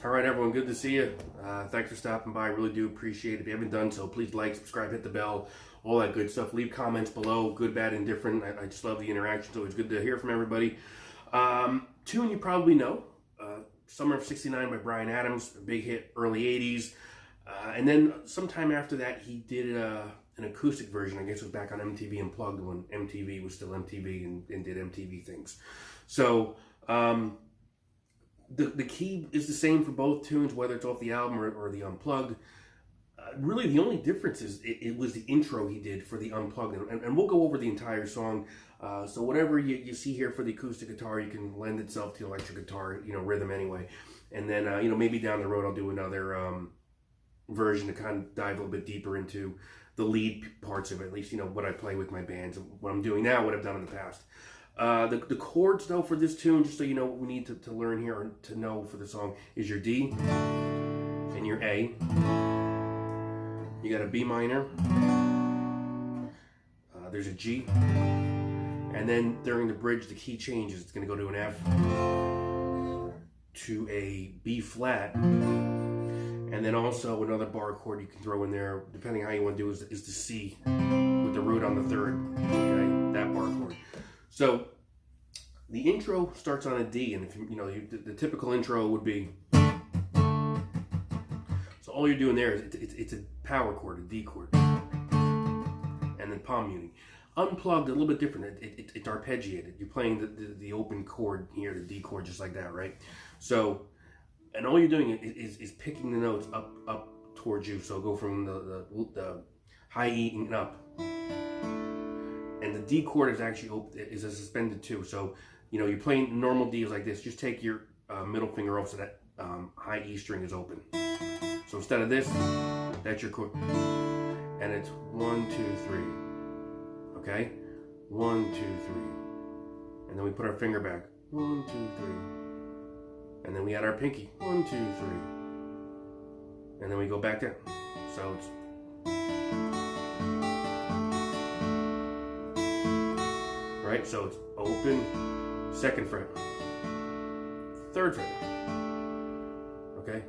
All right, everyone, good to see you. Thanks for stopping by. I really do appreciate it. If you haven't done so, please like, subscribe, hit the bell, all that good stuff. Leave comments below, good, bad, indifferent. I just love the interaction, so it's good to hear from everybody. Tune you probably know, Summer of '69 by Bryan Adams, a big hit, early 80s. And then sometime after that, he did an acoustic version. I guess it was back on MTV Unplugged when MTV was still MTV and did MTV things. So, the key is the same for both tunes, whether it's off the album or the Unplugged. Really, the only difference is it was the intro he did for the Unplugged. And we'll go over the entire song. So whatever you see here for the acoustic guitar, you can lend itself to electric guitar, rhythm anyway. And then, maybe down the road I'll do another version to kind of dive a little bit deeper into the lead parts of it, at least, what I play with my bands, and what I'm doing now, what I've done in the past. The chords, though, for this tune, just so you know what we need to learn here, or to know for the song, is your D and your A. You got a B minor. There's a G. And then during the bridge, the key changes. It's going to go to an F, to a B flat, and then also another bar chord you can throw in there, depending how you want to do, is the C with the root on the third. Okay, that bar chord. So the intro starts on a D, and if the typical intro would be. So all you're doing there is it's a power chord, a D chord, and then palm muting. Unplugged, a little bit different. It's arpeggiated. You're playing the open chord here, the D chord, just like that, right? So, and all you're doing is picking the notes up towards you. So go from the high E and up. And the D chord is actually is a suspended too. So, you're playing normal Ds like this. Just take your middle finger off so that high E string is open. So instead of this, that's your chord. And it's 1, 2, 3. Okay? 1, 2, 3. And then we put our finger back. 1, 2, 3. And then we add our pinky. 1, 2, 3. And then we go back down. So it's. Right? So it's open, 2nd fret, 3rd fret. Okay?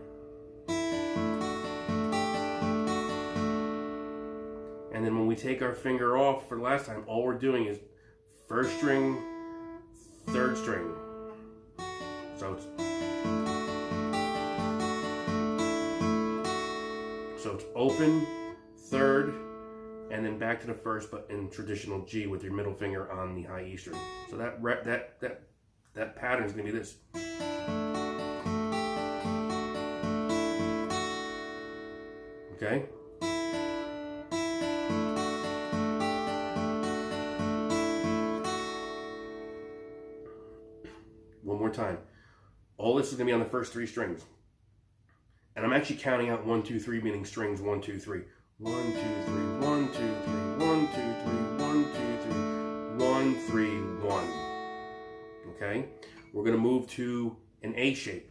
And then when we take our finger off for the last time, all we're doing is 1st string, 3rd string. So it's open, 3rd, and then back to the 1st, but in traditional G with your middle finger on the high E string. So that pattern is going to be this. Okay? One more time. All this is going to be on the first 3 strings. And I'm actually counting out 1, 2, 3, meaning strings 1, 2, 3. 1, 2, 3, 1, 2, 3, 1, 2, 3, 1, 2, 3, 1, 3, 1. Okay? We're going to move to an A shape.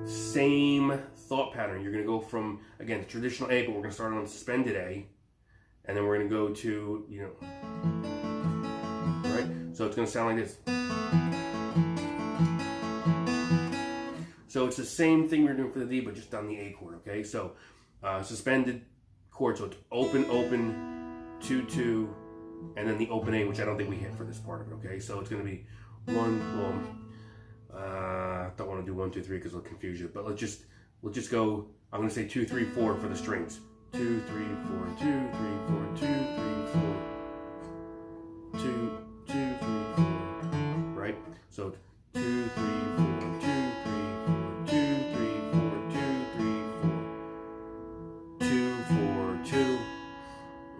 Same thought pattern. You're going to go from, again, traditional A, but we're going to start on suspended A. And then we're going to go to, right? So it's going to sound like this. So it's the same thing we're doing for the D, but just on the A chord, okay? So suspended chord, so it's open, open, 2, 2, and then the open A, which I don't think we hit for this part of it, okay? So it's going to be 1, don't want to do 1, 2, 3 because it'll confuse you, but we'll just go, I'm going to say 2, 3, 4 for the strings. 2, 3, 4, 2, 3, 4, 2, 3, 4, 2, 2, 3, 4, right? So 2, 3, 4, 2, 3, 4, 2, 3, 4, 2, 3, 4, 2, 4, 2.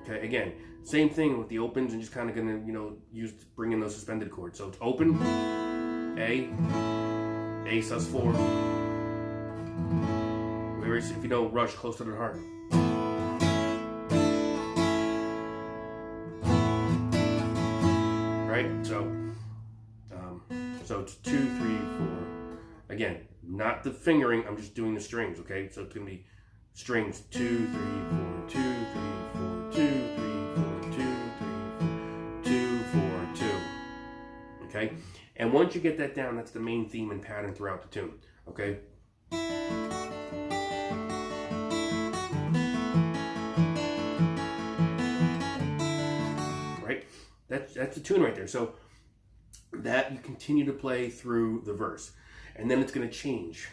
Okay, again, same thing with the opens, and just kind of gonna, bring in those suspended chords. So it's open, A sus4. If you don't rush, close to the heart. Right? So it's 2, 3, 4. Again, not the fingering, I'm just doing the strings, okay? So it's going to be strings 2, 3, 4, 2, 3, 4, 2, 3, 4, 2, 3, 4, 2, 4, 2. Okay? And once you get that down, that's the main theme and pattern throughout the tune, okay? Right? That's the tune right there. So that you continue to play through the verse. And then it's going to change,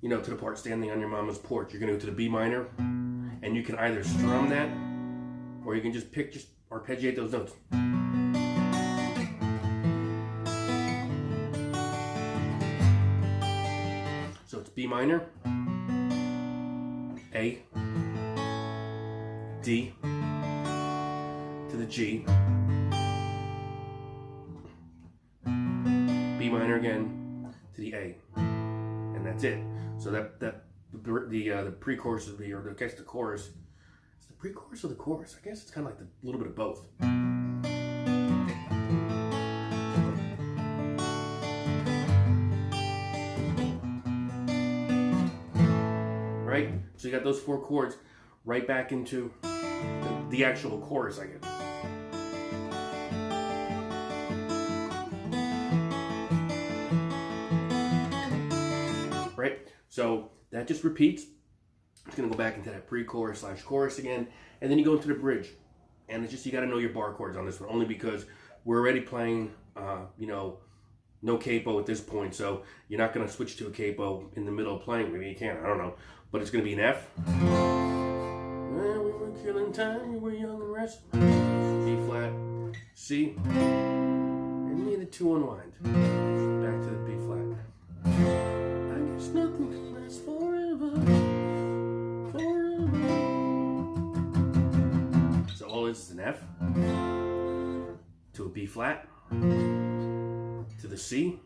you know, to the part standing on your mama's porch. You're going to go to the B minor, and you can either strum that, or you can just arpeggiate those notes. So it's B minor, A, D, to the G, B minor again, to the A, and that's it. So the pre-chorus would be, or I guess the chorus, is the pre-chorus or the chorus? I guess it's kind of like a little bit of both. Right? So you got those 4 chords right back into the actual chorus, I guess. Right? So that just repeats. It's going to go back into that pre-chorus / chorus again, and then you go into the bridge. And it's just, you got to know your bar chords on this one, only because we're already playing, you know, no capo at this point, so you're not going to switch to a capo in the middle of playing. Maybe you can, I don't know. But it's going to be an F. Well, we were killing time, we were young and restless. B flat, C, and needed to unwind. Back to the B flat. I guess nothing can last forever. So all this is an F, to a B flat, to the C,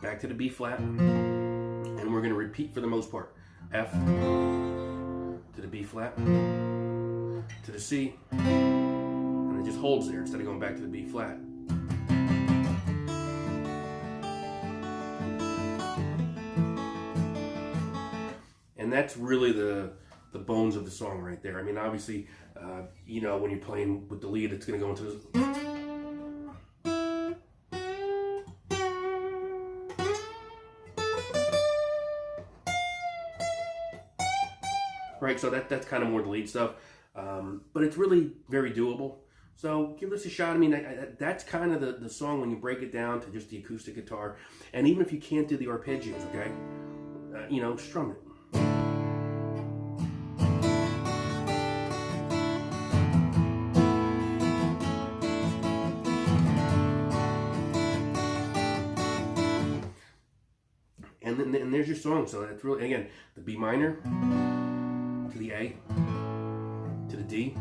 back to the B flat, and we're going to repeat for the most part. F, to the B flat, to the C, and it just holds there instead of going back to the B flat. And that's really the bones of the song right there. I mean, obviously, you know, when you're playing with the lead, it's going to go into this. Right, so that's kind of more the lead stuff, but it's really very doable. So give this a shot. I mean, that's kind of the song when you break it down to just the acoustic guitar. And even if you can't do the arpeggios, okay, you know, strum it. And there's your song. So that's really, again, the B minor, to the A, to the D,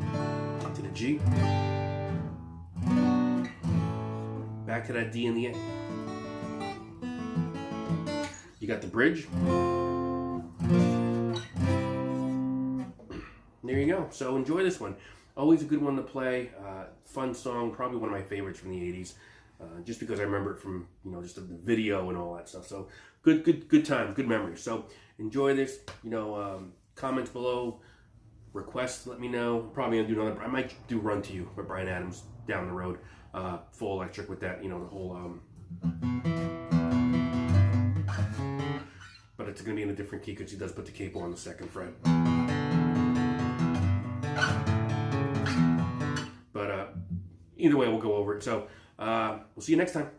to the G, back to that D and the A. You got the bridge. There you go. So enjoy this one. Always a good one to play. Fun song, probably one of my favorites from the 80s. Just because I remember it from, you know, just the video and all that stuff. So good time, good memories. So enjoy this. You know, comments below, requests, let me know. Probably gonna do another. I might do Run to You by Bryan Adams down the road, full electric with that. You know, the whole. But it's gonna be in a different key because he does put the capo on the 2nd fret. But either way, we'll go over it. So we'll see you next time.